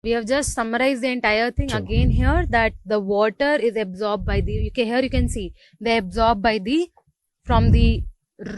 we have just summarized the entire thing Sure. again here, that the water is absorbed by the, here you can see, they absorb by the, from the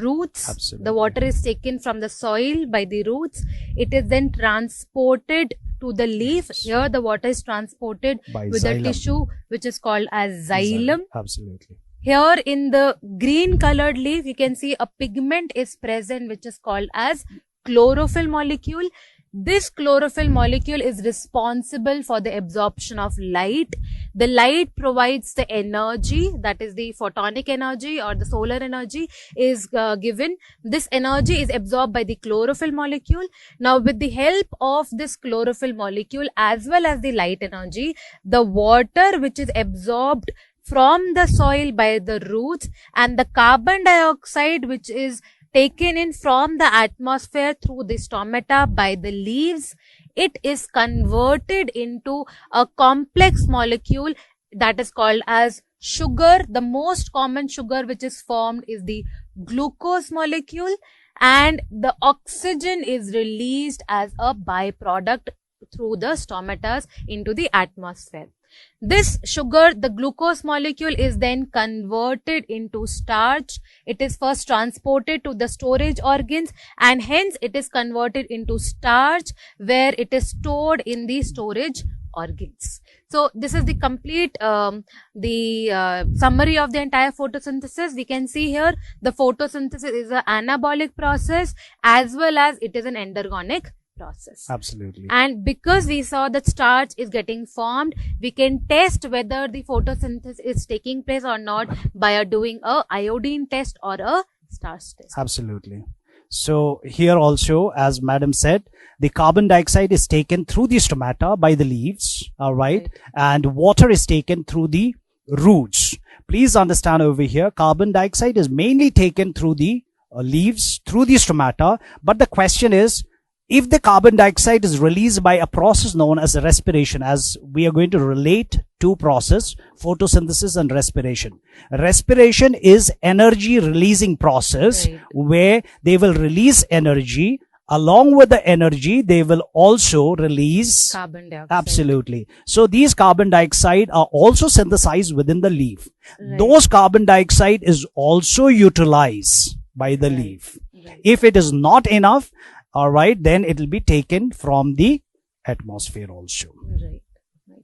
roots. Absolutely. The water is taken from the soil by the roots. It is then transported to the leaf. Here the water is transported By with xylem. the tissue which is called as xylem. Absolutely. Here in the green colored leaf, you can see a pigment is present which is called as chlorophyll molecule. This chlorophyll molecule is responsible for the absorption of light. The light provides the energy, that is the photonic energy or the solar energy is given. This energy is absorbed by the chlorophyll molecule. Now with the help of this chlorophyll molecule as well as the light energy, the water which is absorbed from the soil by the roots and the carbon dioxide which is taken in from the atmosphere through the stomata by the leaves, it is converted into a complex molecule that is called as sugar. The most common sugar which is formed is the glucose molecule, and the oxygen is released as a byproduct through the stomatas into the atmosphere. This sugar, the glucose molecule, is then converted into starch. It is first transported to the storage organs and hence it is converted into starch where it is stored in the storage organs. So this is the complete summary of the entire photosynthesis. We can see here the photosynthesis is an anabolic process as well as it is an endergonic process. Absolutely. And because we saw that starch is getting formed, we can test whether the photosynthesis is taking place or not by doing a iodine test or a starch test. Absolutely. So here also, as madam said, the carbon dioxide is taken through the stomata by the leaves, all right, and water is taken through the roots. Please understand over here, carbon dioxide is mainly taken through the leaves, through the stomata, but the question is, if the carbon dioxide is released by a process known as respiration, as we are going to relate two process, photosynthesis and respiration. Respiration is energy releasing process, Right. where they will release energy. Along with the energy, they will also release Carbon dioxide. Absolutely. So these carbon dioxide are also synthesized within the leaf. Right. Those carbon dioxide is also utilized by the leaf. Right. If it is not enough, all right, then it will be taken from the atmosphere also. Right. Right.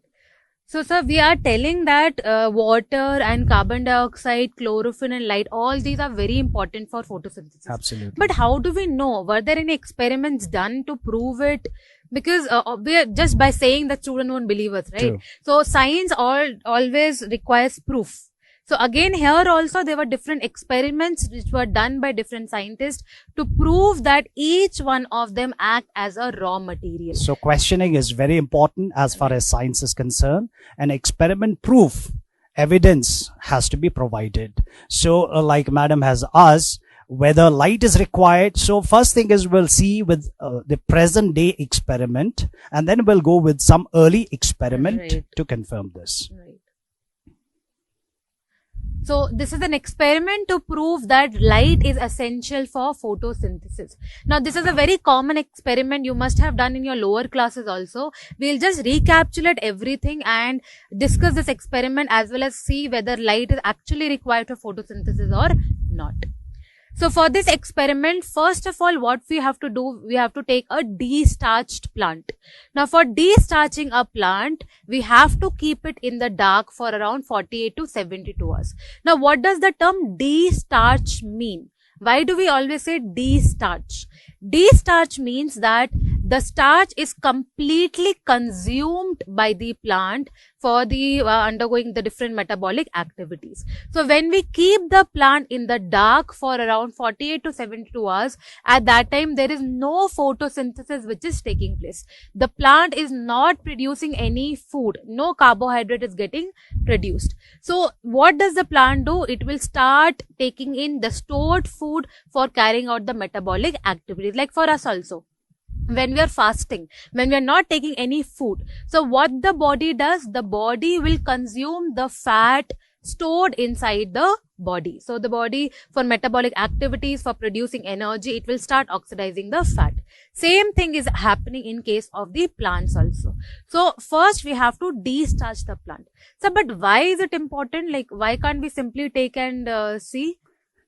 So, sir, we are telling that water and carbon dioxide, chlorophyll and light, all these are very important for photosynthesis. Absolutely. But how do we know? Were there any experiments done to prove it? Because we are just by saying that students won't believe us, right? True. So science always requires proof. So again, here also there were different experiments which were done by different scientists to prove that each one of them act as a raw material. So questioning is very important as far as science is concerned, and experiment proof, evidence has to be provided. So like madam has asked, whether light is required. So first thing is we'll see with the present day experiment, and then we'll go with some early experiment Right. to confirm this. Right. So this is an experiment to prove that light is essential for photosynthesis. Now this is a very common experiment you must have done in your lower classes also. We'll just recapitulate everything and discuss this experiment as well as see whether light is actually required for photosynthesis or not. So for this experiment, first of all, what we have to do, we have to take a destarched plant. Now for destarching a plant, we have to keep it in the dark for around 48 to 72 hours. Now what does the term destarch mean? Why do we always say destarch? Destarch means that the starch is completely consumed by the plant for the undergoing the different metabolic activities. So when we keep the plant in the dark for around 48 to 72 hours, at that time there is no photosynthesis which is taking place. The plant is not producing any food, no carbohydrate is getting produced. So what does the plant do? It will start taking in the stored food for carrying out the metabolic activities, like for us also. When we are fasting, when we are not taking any food, so what the body does, the body will consume the fat stored inside the body. So the body, for metabolic activities, for producing energy, it will start oxidizing the fat. Same thing is happening in case of the plants also. So first we have to destarch the plant. So but why is it important? Like, why can't we simply take and see?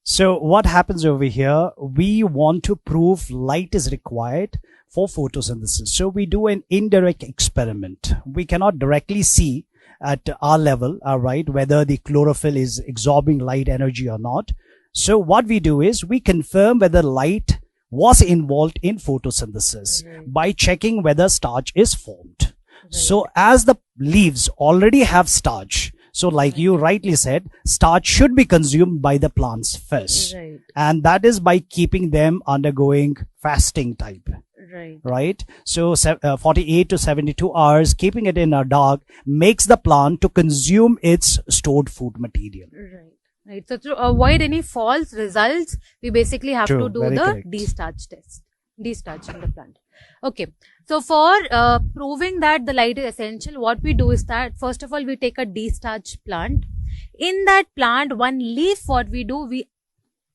So what happens over here, we want to prove light is required for photosynthesis. So we do an indirect experiment. We cannot directly see at our level, right, whether the chlorophyll is absorbing light energy or not. So what we do is we confirm whether light was involved in photosynthesis by checking whether starch is formed. So as the leaves already have starch, so like you rightly said, starch should be consumed by the plants first. And that is by keeping them undergoing fasting type. Right. So 48 to 72 hours, keeping it in a dark makes the plant to consume its stored food material. Right. So to avoid any false results, we basically have to do the destarch test. Destarching the plant. Okay. So for proving that the light is essential, what we do is that first of all, we take a destarch plant. In that plant, one leaf, what we do, we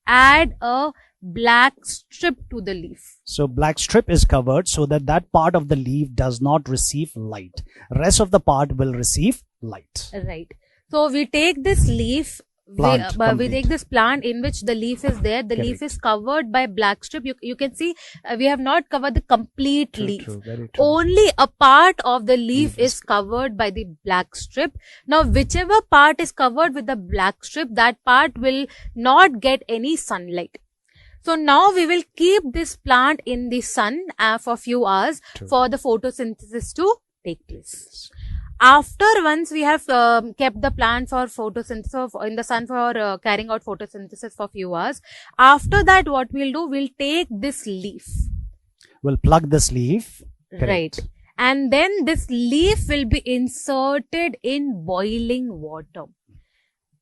add a black strip to the leaf. So black strip is covered so that that part of the leaf does not receive light. Rest of the part will receive light. Right. So we take this leaf, we take this plant in which the leaf is there. The leaf is covered by black strip. You can see we have not covered the complete leaf. Very true. Only a part of the leaf is covered by the black strip. Now, whichever part is covered with the black strip, that part will not get any sunlight. So now we will keep this plant in the sun for a few hours for the photosynthesis to take place. After once we have kept the plant for photosynthesis in the sun for carrying out photosynthesis for a few hours. After that, what we'll do, we'll take this leaf. We'll plug this leaf. Right. And then this leaf will be inserted in boiling water.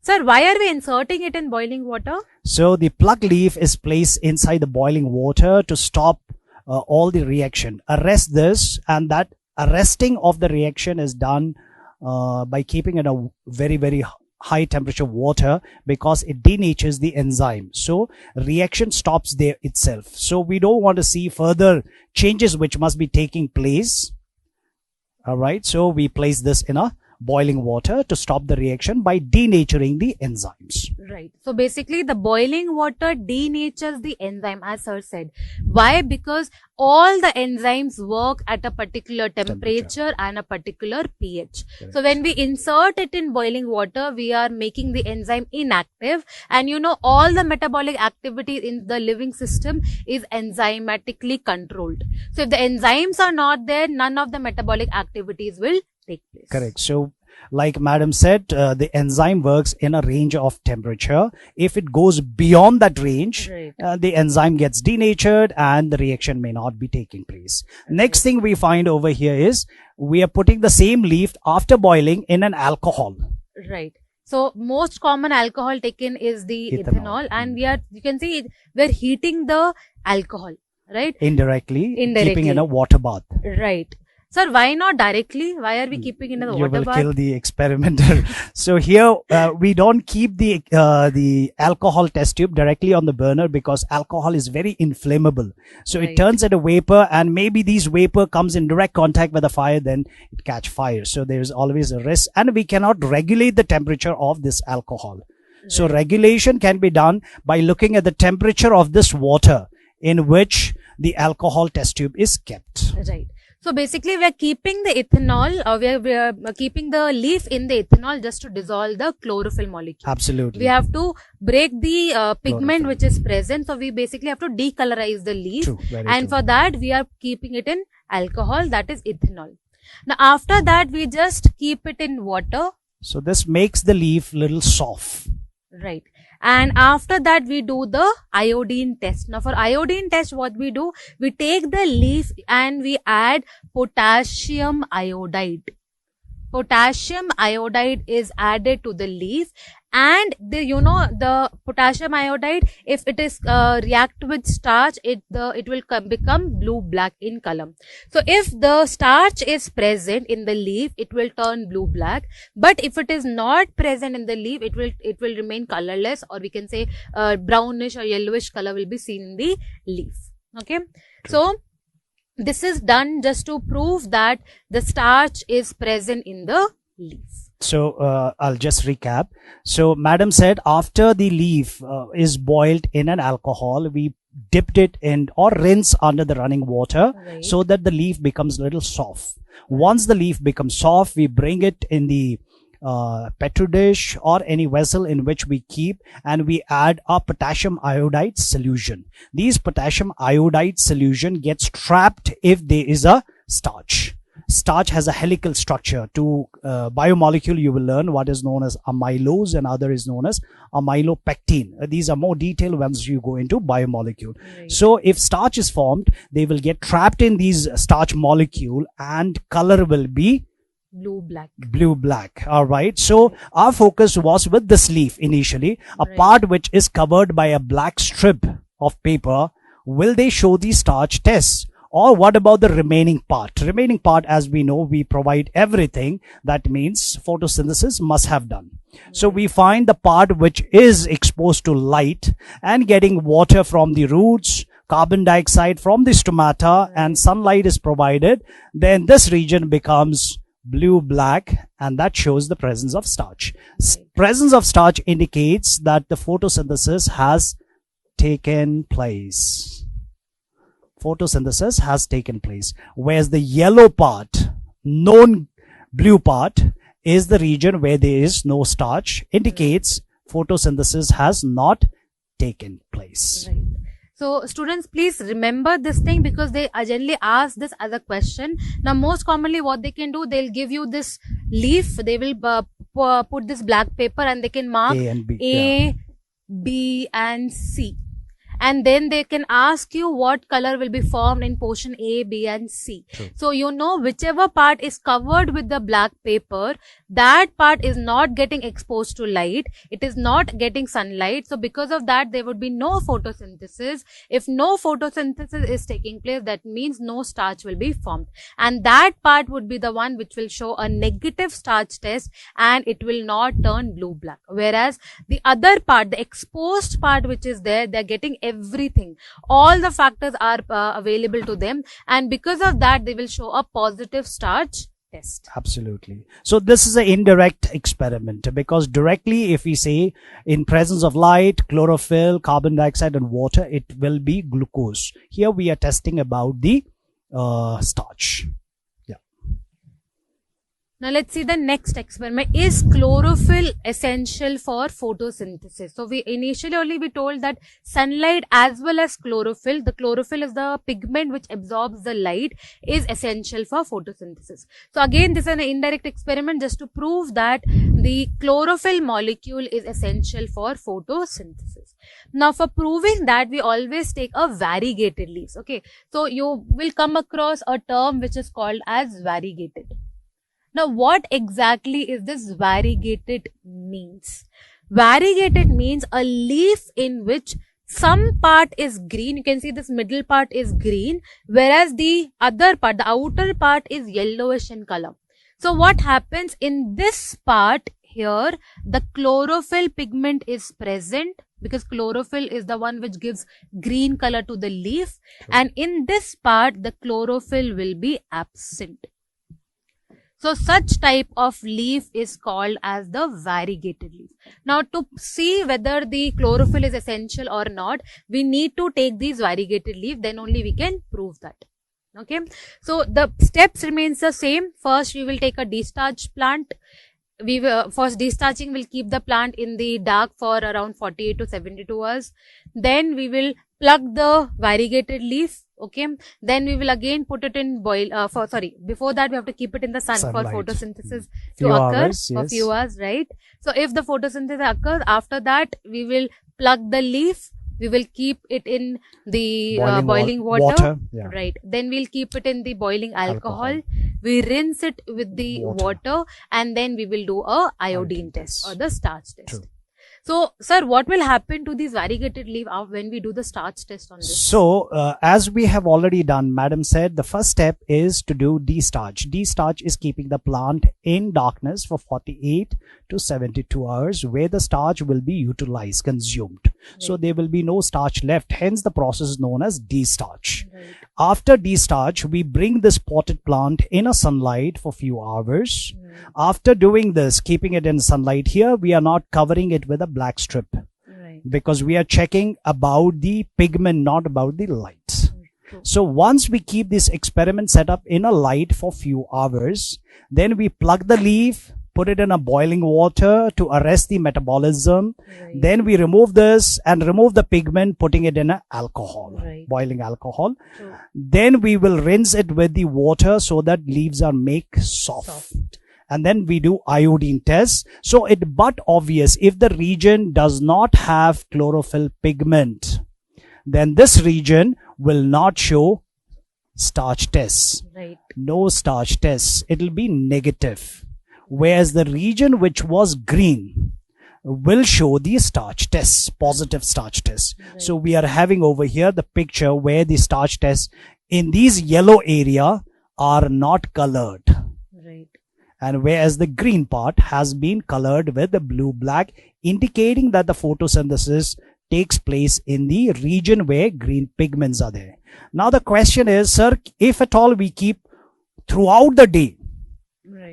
Sir, why are we inserting it in boiling water? So the plug leaf is placed inside the boiling water to stop all the reaction. Arrest this, and that arresting of the reaction is done by keeping it a very, very high temperature water, because it denatures the enzyme. So reaction stops there itself. So we don't want to see further changes which must be taking place. All right. So we place this in a boiling water to stop the reaction by denaturing the enzymes. Right. So basically the boiling water denatures the enzyme, as sir said. Why? Because all the enzymes work at a particular temperature and a particular pH. Correct. So when we insert it in boiling water, we are making the enzyme inactive, and you know all the metabolic activity in the living system is enzymatically controlled. So if the enzymes are not there, none of the metabolic activities will take place. Correct. So like madam said, the enzyme works in a range of temperature. If it goes beyond that range, the enzyme gets denatured and the reaction may not be taking place. Next thing we find over here is we are putting the same leaf after boiling in an alcohol. Right. So most common alcohol taken is the ethanol, and you can see we're heating the alcohol, right? Indirectly. Keeping in a water bath. Right. Sir, why not directly? Why are we keeping in the water bath? You will kill the experimenter. So here we don't keep the alcohol test tube directly on the burner, because alcohol is very inflammable. So it turns into vapor, and maybe these vapor comes in direct contact with the fire, then it catch fire. So there is always a risk, and we cannot regulate the temperature of this alcohol. So regulation can be done by looking at the temperature of this water in which the alcohol test tube is kept. Right. So basically we are keeping the ethanol, we are keeping the leaf in the ethanol just to dissolve the chlorophyll molecule. Absolutely. We have to break the pigment which is present. So we basically have to decolorize the leaf. And for that we are keeping it in alcohol, that is ethanol. Now after that we just keep it in water. So this makes the leaf little soft. Right. And after that we do the iodine test. Now for iodine test, what we do, we take the leaf and we add potassium iodide. potassium iodide is added to the leaf, and the potassium iodide, if it is react with starch, it will become blue black in color. So if the starch is present in the leaf, it will turn blue black, but if it is not present in the leaf, it will remain colorless, or we can say brownish or yellowish color will be seen in the leaf. Okay, so this is done just to prove that the starch is present in the leaf. So I'll just recap. So madam said after the leaf is boiled in an alcohol, we dipped it in or rinse under the running water, Right. so that the leaf becomes a little soft. Once the leaf becomes soft, we bring it in the petri dish or any vessel in which we keep, and we add a potassium iodide solution. These potassium iodide solution gets trapped if there is a starch. Starch has a helical structure. To biomolecule, you will learn what is known as amylose, and other is known as amylopectin. These are more detailed once you go into biomolecule. Right. So if starch is formed, they will get trapped in these starch molecule, and color will be Blue black. blue black. All right, so our focus was with this leaf initially, a Right. part which is covered by a black strip of paper. Will they show the starch test, or what about the remaining part? Remaining part, as we know, we provide everything. That means photosynthesis must have done. So we find the part which is exposed to light and getting water from the roots, carbon dioxide from the stomata, and sunlight is provided. Then this region becomes blue black, and that shows the presence of starch. Presence of starch indicates that the photosynthesis has taken place. Photosynthesis has taken place. Whereas the yellow part, known blue part, is the region where there is no starch, indicates photosynthesis has not taken place. Right. So students, please remember this thing, because they generally ask this as a question. Now most commonly what they can do, they'll give you this leaf, they will put this black paper, and they can mark A and B, A, B and C. And then they can ask you what color will be formed in portion A, B and C. True. So whichever part is covered with the black paper, that part is not getting exposed to light. It is not getting sunlight. So because of that, there would be no photosynthesis. If no photosynthesis is taking place, that means no starch will be formed. And that part would be the one which will show a negative starch test, and it will not turn blue black. Whereas the other part, the exposed part which is there, they're getting everything. All the factors are available to them, and because of that, they will show a positive starch test. Absolutely. So this is an indirect experiment, because directly, if we say in presence of light, chlorophyll, carbon dioxide and water, it will be glucose. Here we are testing about the starch. Now let's see the next experiment. Is chlorophyll essential for photosynthesis? So we initially only we told that sunlight as well as chlorophyll, the chlorophyll is the pigment which absorbs the light, is essential for photosynthesis. So again, this is an indirect experiment just to prove that the chlorophyll molecule is essential for photosynthesis. Now for proving that, we always take a variegated leaves. Okay, so you will come across a term which is called as variegated. Now, what exactly is this variegated means? Variegated means a leaf in which some part is green. You can see this middle part is green, whereas the other part, the outer part, is yellowish in color. So what happens in this part here, the chlorophyll pigment is present, because chlorophyll is the one which gives green color to the leaf. And in this part, the chlorophyll will be absent. So such type of leaf is called as the variegated leaf. Now to see whether the chlorophyll is essential or not, we need to take these variegated leaf, then only we can prove that. Okay. So the steps remains the same. First we will take a destarch plant. We will, first destarching will keep the plant in the dark for around 48 to 72 hours. Then we will plug the variegated leaf. Okay, then we will again put it in before that we have to keep it in the sun Sunlight. for photosynthesis Few to occur hours, for yes. few hours, right? So if the photosynthesis occurs, after that we will plug the leaf, we will keep it in the boiling water, Yeah. right? Then we'll keep it in the boiling alcohol. we rinse it with the water, and then we will do a iodine test or the starch test. True. So, sir, what will happen to these variegated leaf when we do the starch test on this? So, as we have already done, Madam said, the first step is to do destarch. Destarch is keeping the plant in darkness for 48 to 72 hours, where the starch will be utilized, consumed. Right. So, there will be no starch left. Hence, the process is known as destarch. Right. After destarch, we bring this potted plant in a sunlight for few hours. After doing this, keeping it in sunlight, here we are not covering it with a black strip, because we are checking about the pigment, not about the light. So once we keep this experiment set up in a light for few hours, then we plug the leaf, put it in a boiling water to arrest the metabolism. Then we remove this and remove the pigment, putting it in a alcohol, boiling alcohol. Then we will rinse it with the water so that leaves are make soft. And then we do iodine tests. So but obvious, if the region does not have chlorophyll pigment, then this region will not show starch tests. No starch tests. It will be negative. Whereas the region which was green will show the starch tests, positive starch tests. So we are having over here the picture where the starch tests in these yellow area are not colored. And whereas the green part has been colored with the blue-black, indicating that the photosynthesis takes place in the region where green pigments are there. Now the question is, sir, if at all we keep throughout the day,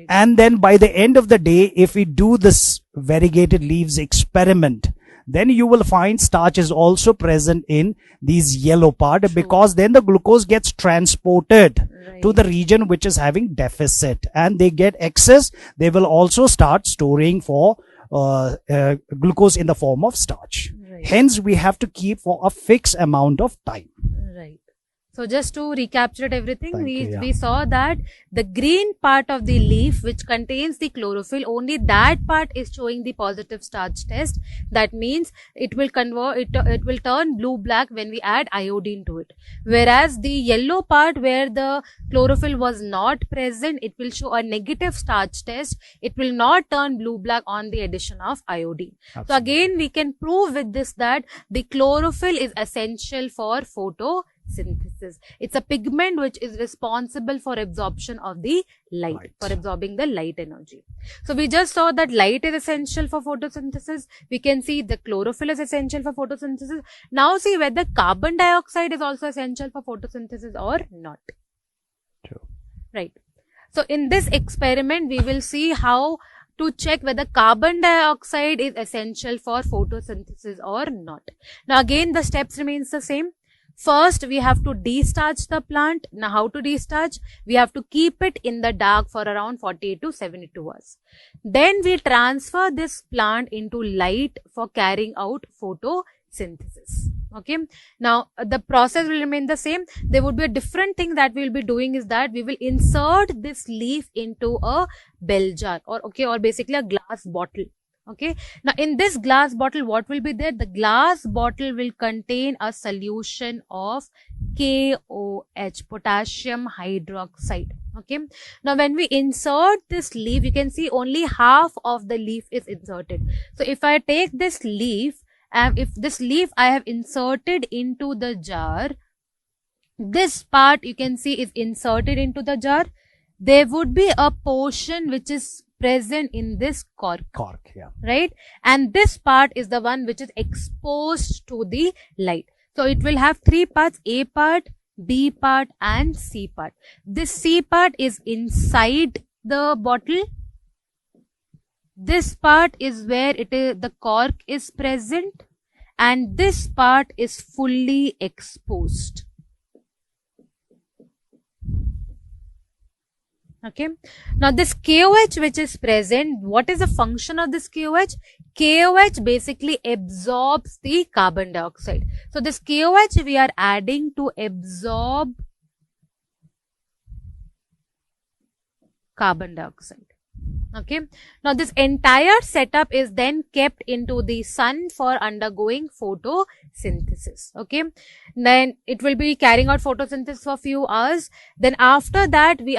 and then by the end of the day, if we do this variegated leaves experiment, then you will find starch is also present in these yellow part, because then the glucose gets transported to the region which is having deficit, and they get excess. They will also start storing for glucose in the form of starch. Hence, we have to keep for a fixed amount of time. So just to recapture everything, we saw that the green part of the leaf which contains the chlorophyll, only that part is showing the positive starch test. That means it will convert, it will turn blue-black when we add iodine to it. Whereas the yellow part where the chlorophyll was not present, it will show a negative starch test. It will not turn blue-black on the addition of iodine. Absolutely. So again, we can prove with this that the chlorophyll is essential for photosynthesis. It's a pigment which is responsible for absorption of the light, for absorbing the light energy. So we just saw that light is essential for photosynthesis. We can see the chlorophyll is essential for photosynthesis. Now see whether carbon dioxide is also essential for photosynthesis or not. True. Right. So in this experiment, we will see how to check whether carbon dioxide is essential for photosynthesis or not. Now again, the steps remains the same. First, we have to destarch the plant. Now, how to destarch? We have to keep it in the dark for around 48 to 72 hours. Then we transfer this plant into light for carrying out photosynthesis. Okay. Now, the process will remain the same. There would be a different thing that we will be doing is that we will insert this leaf into a bell jar or basically a glass bottle. Okay. Now, in this glass bottle, what will be there? The glass bottle will contain a solution of KOH, potassium hydroxide. Okay. Now, when we insert this leaf, you can see only half of the leaf is inserted. So, if I take this leaf, and if this leaf I have inserted into the jar, this part you can see is inserted into the jar. There would be a portion which is present in this cork, right? And this part is the one which is exposed to the light. So it will have three parts: A part, B part and C part. This C part is inside the bottle. This part is where the cork is present, and this part is fully exposed. Okay. Now this KOH which is present, what is the function of this KOH? KOH basically absorbs the carbon dioxide. So this KOH we are adding to absorb carbon dioxide. Okay. Now this entire setup is then kept into the sun for undergoing photosynthesis. Okay. Then it will be carrying out photosynthesis for a few hours. Then after that, we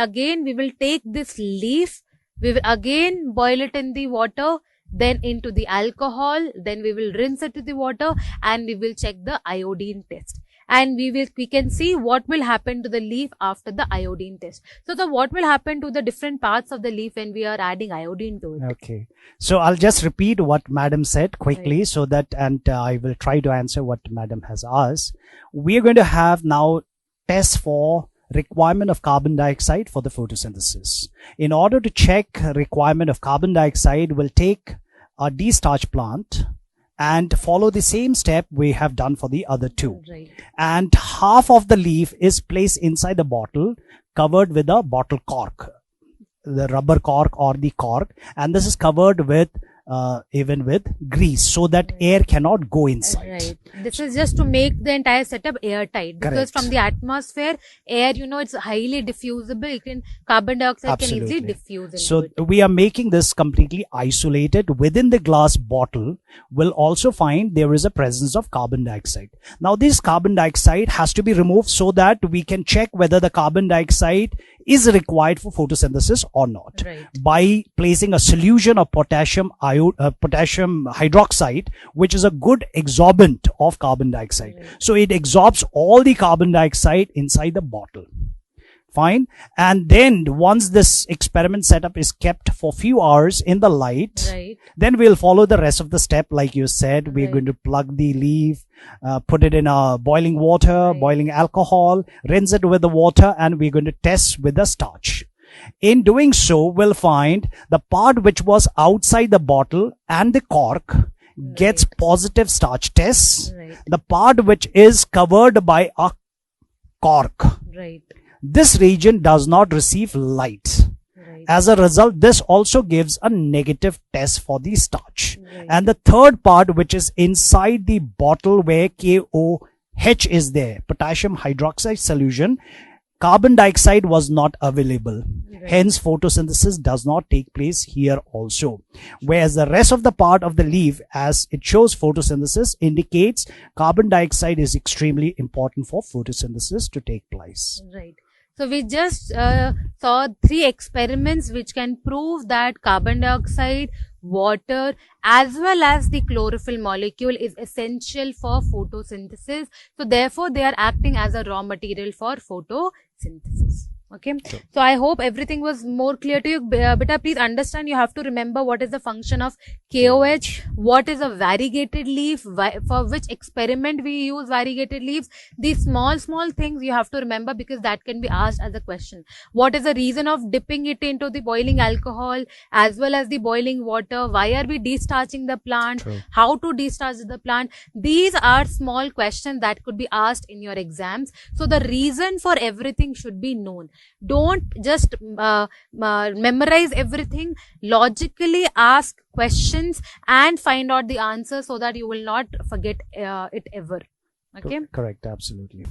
will take this leaf. We will again boil it in the water, then into the alcohol. Then we will rinse it with the water and we will check the iodine test. And we can see what will happen to the leaf after the iodine test. So what will happen to the different parts of the leaf when we are adding iodine to it? Okay. So I'll just repeat what Madam said quickly, Right. so that, and I will try to answer what Madam has asked. We are going to have now tests for requirement of carbon dioxide for the photosynthesis. In order to check requirement of carbon dioxide, we'll take a destarch plant and follow the same step we have done for the other two. Right. And half of the leaf is placed inside the bottle, covered with a bottle cork, the rubber cork or the cork, and this is covered with even with grease, so that air cannot go inside. Right. This is just to make the entire setup airtight, because Correct. from the atmosphere, air, it's highly diffusible. Carbon dioxide can easily Absolutely. diffuse into So it. we are making this completely isolated. Within the glass bottle, we'll also find there is a presence of carbon dioxide. Now this carbon dioxide has to be removed so that we can check whether the carbon dioxide is required for photosynthesis or not. Right. By placing a solution of potassium hydroxide, which is a good absorbent of carbon dioxide. Right. So it absorbs all the carbon dioxide inside the bottle. Fine. And then once this experiment setup is kept for few hours in the light, Right. then we'll follow the rest of the step. Like you said, we're Right. going to plug the leaf, put it in a boiling water, Right. boiling alcohol, rinse it with the water, and we're going to test with the starch. In doing so, we'll find the part which was outside the bottle and the cork gets positive starch tests. Right. The part which is covered by a cork, Right. this region does not receive light. Right. As a result, this also gives a negative test for the starch. Right. And the third part, which is inside the bottle where KOH is there, potassium hydroxide solution, carbon dioxide was not available. Right. Hence, photosynthesis does not take place here also. Whereas the rest of the part of the leaf, as it shows photosynthesis, indicates carbon dioxide is extremely important for photosynthesis to take place. Right. So we just saw 3 experiments which can prove that carbon dioxide, water, as well as the chlorophyll molecule is essential for photosynthesis. So therefore, they are acting as a raw material for photosynthesis. Okay. So I hope everything was more clear to you. Beta, please understand, you have to remember what is the function of KOH, what is a variegated leaf, for which experiment we use variegated leaves. These small things you have to remember, because that can be asked as a question. What is the reason of dipping it into the boiling alcohol as well as the boiling water? Why are we destarching the plant? True. How to destarch the plant? These are small questions that could be asked in your exams. So the reason for everything should be known. Don't just memorize everything. Logically ask questions and find out the answer, so that you will not forget it ever. Okay. Correct, absolutely.